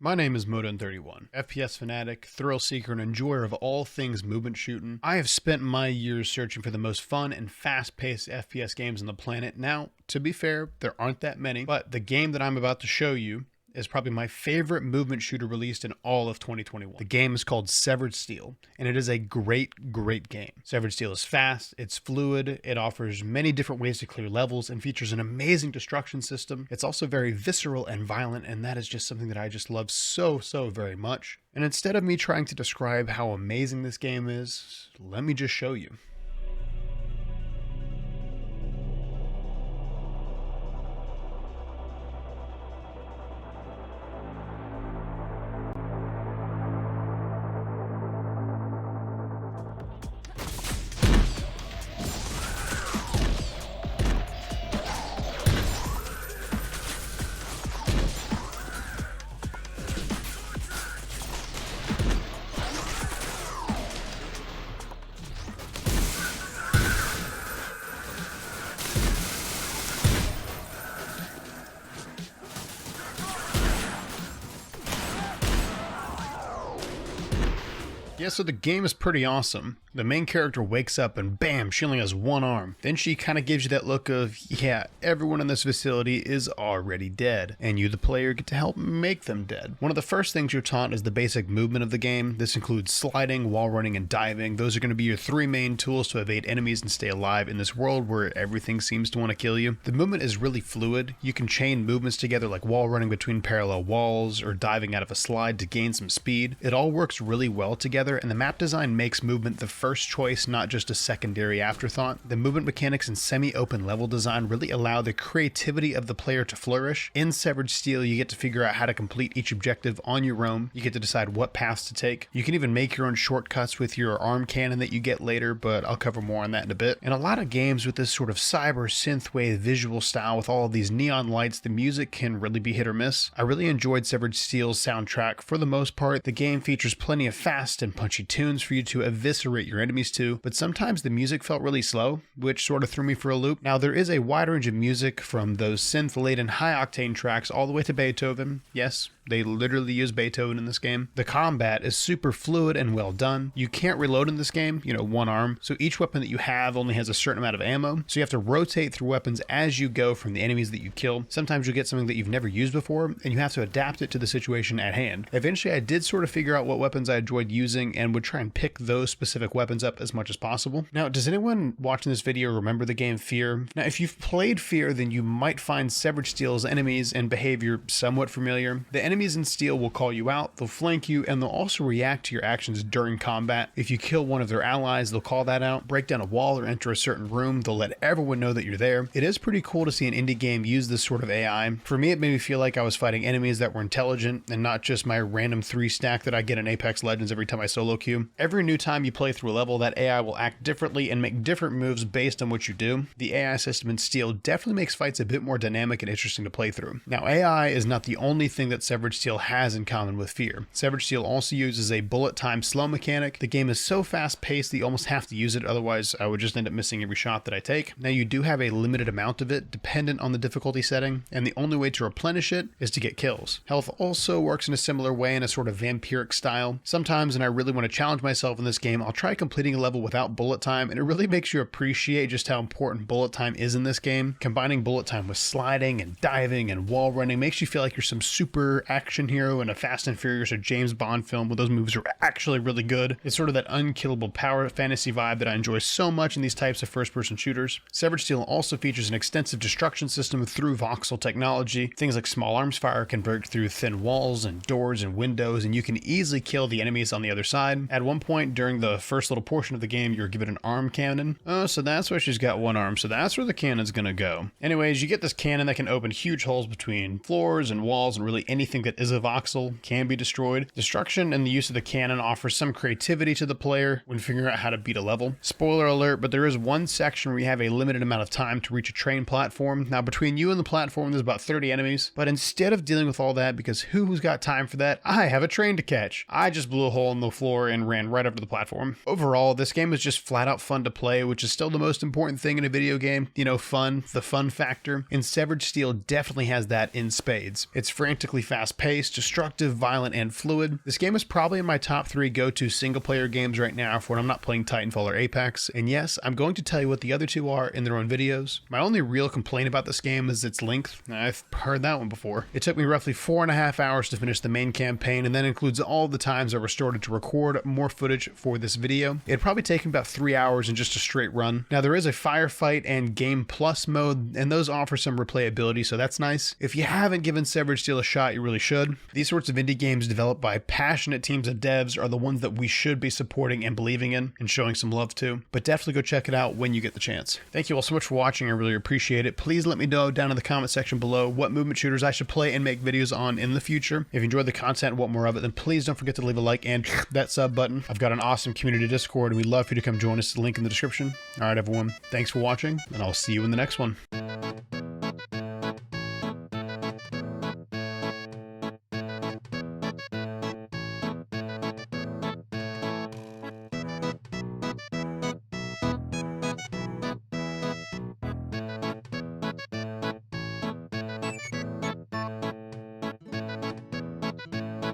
My name is Modon31, FPS fanatic, thrill seeker, and enjoyer of all things movement shooting. I have spent my years searching for the most fun and fast-paced FPS games on the planet. Now, to be fair, there aren't that many, but the game that I'm about to show you is probably my favorite movement shooter released in all of 2021. The game is called Severed Steel, and it is a great game. Severed Steel is fast, it's fluid, it offers many different ways to clear levels, and features an amazing destruction system. It's also very visceral and violent, and that is just something that I just love so very much. And instead of me trying to describe how amazing this game is, let me just show you. Yeah, so the game is pretty awesome. The main character wakes up and bam, she only has one arm. Then she kind of gives you that look of, yeah, everyone in this facility is already dead, and you, the player, get to help make them dead. One of the first things you're taught is the basic movement of the game. This includes sliding, wall running, and diving. Those are going to be your three main tools to evade enemies and stay alive in this world where everything seems to want to kill you. The movement is really fluid. You can chain movements together like wall running between parallel walls or diving out of a slide to gain some speed. It all works really well together, and the map design makes movement the first choice, not just a secondary afterthought. The movement mechanics and semi-open level design really allow the creativity of the player to flourish. In Severed Steel, you get to figure out how to complete each objective on your own. You get to decide what paths to take. You can even make your own shortcuts with your arm cannon that you get later, but I'll cover more on that in a bit. In a lot of games with this sort of cyber synthwave visual style with all of these neon lights, the music can really be hit or miss. I really enjoyed Severed Steel's soundtrack for the most part. The game features plenty of fast and punchy tunes for you to eviscerate your enemies to, but sometimes the music felt really slow, which sort of threw me for a loop. Now, there is a wide range of music from those synth-laden high-octane tracks all the way to Beethoven. Yes, they literally use Beethoven in this game. The combat is super fluid and well done. You can't reload in this game, one arm, so each weapon that you have only has a certain amount of ammo, so you have to rotate through weapons as you go from the enemies that you kill. Sometimes you'll get something that you've never used before, and you have to adapt it to the situation at hand. Eventually, I did sort of figure out what weapons I enjoyed using and would try and pick those specific weapons up as much as possible. Now, does anyone watching this video remember the game Fear? Now, if you've played Fear, then you might find Severed Steel's enemies and behavior somewhat familiar. The enemies in Steel will call you out, they'll flank you, and they'll also react to your actions during combat. If you kill one of their allies, they'll call that out. Break down a wall or enter a certain room, they'll let everyone know that you're there. It is pretty cool to see an indie game use this sort of AI. For me, it made me feel like I was fighting enemies that were intelligent and not just my random 3-stack that I get in Apex Legends every time I solo queue. Every new time you play through a level, that AI will act differently and make different moves based on what you do. The AI system in Steel definitely makes fights a bit more dynamic and interesting to play through. Now, AI is not the only thing that Severed Steel has in common with Fear. Severed Steel also uses a bullet time slow mechanic. The game is so fast paced that you almost have to use it, otherwise I would just end up missing every shot that I take. Now, you do have a limited amount of it dependent on the difficulty setting, and the only way to replenish it is to get kills. Health also works in a similar way in a sort of vampiric style. Sometimes, and I really want to challenge myself in this game, I'll try completing a level without bullet time, and it really makes you appreciate just how important bullet time is in this game. Combining bullet time with sliding and diving and wall running makes you feel like you're some super action hero in a Fast and Furious or James Bond film where those moves are actually really good. It's sort of that unkillable power fantasy vibe that I enjoy so much in these types of first-person shooters. Severed Steel also features an extensive destruction system through voxel technology. Things like small arms fire can break through thin walls and doors and windows, and you can easily kill the enemies on the other side. At one point during the first little portion of the game, you're given an arm cannon. Oh, so that's why she's got one arm, so that's where the cannon's gonna go. Anyways, you get this cannon that can open huge holes between floors and walls, and really anything that is a voxel can be destroyed. Destruction and the use of the cannon offers some creativity to the player when figuring out how to beat a level. Spoiler alert, but there is one section where you have a limited amount of time to reach a train platform. Now, between you and the platform, there's about 30 enemies, but instead of dealing with all that, because who's got time for that, I have a train to catch. I just blew a hole in the floor and ran right over to the platform. Overall, this game is just flat out fun to play, which is still the most important thing in a video game. Fun, the fun factor. And Severed Steel definitely has that in spades. It's frantically fast fast-paced, destructive, violent, and fluid. This game is probably in my top 3 go-to single-player games right now for when I'm not playing Titanfall or Apex, and yes, I'm going to tell you what the other two are in their own videos. My only real complaint about this game is its length. I've heard that one before. It took me roughly 4.5 hours to finish the main campaign, and that includes all the times I restored it to record more footage for this video. It'd probably take me about 3 hours in just a straight run. Now, there is a firefight and game plus mode, and those offer some replayability, so that's nice. If you haven't given Severed Steel a shot, you really should. These sorts of indie games developed by passionate teams of devs are the ones that we should be supporting and believing in and showing some love to, but definitely go check it out when you get the chance. Thank you all so much for watching. I really appreciate it. Please let me know down in the comment section below what movement shooters I should play and make videos on in the future. If you enjoyed the content and want more of it, then please don't forget to leave a like and that sub button. I've got an awesome community Discord, and we'd love for you to come join us. The link in the description. All right, everyone. Thanks for watching, and I'll see you in the next one.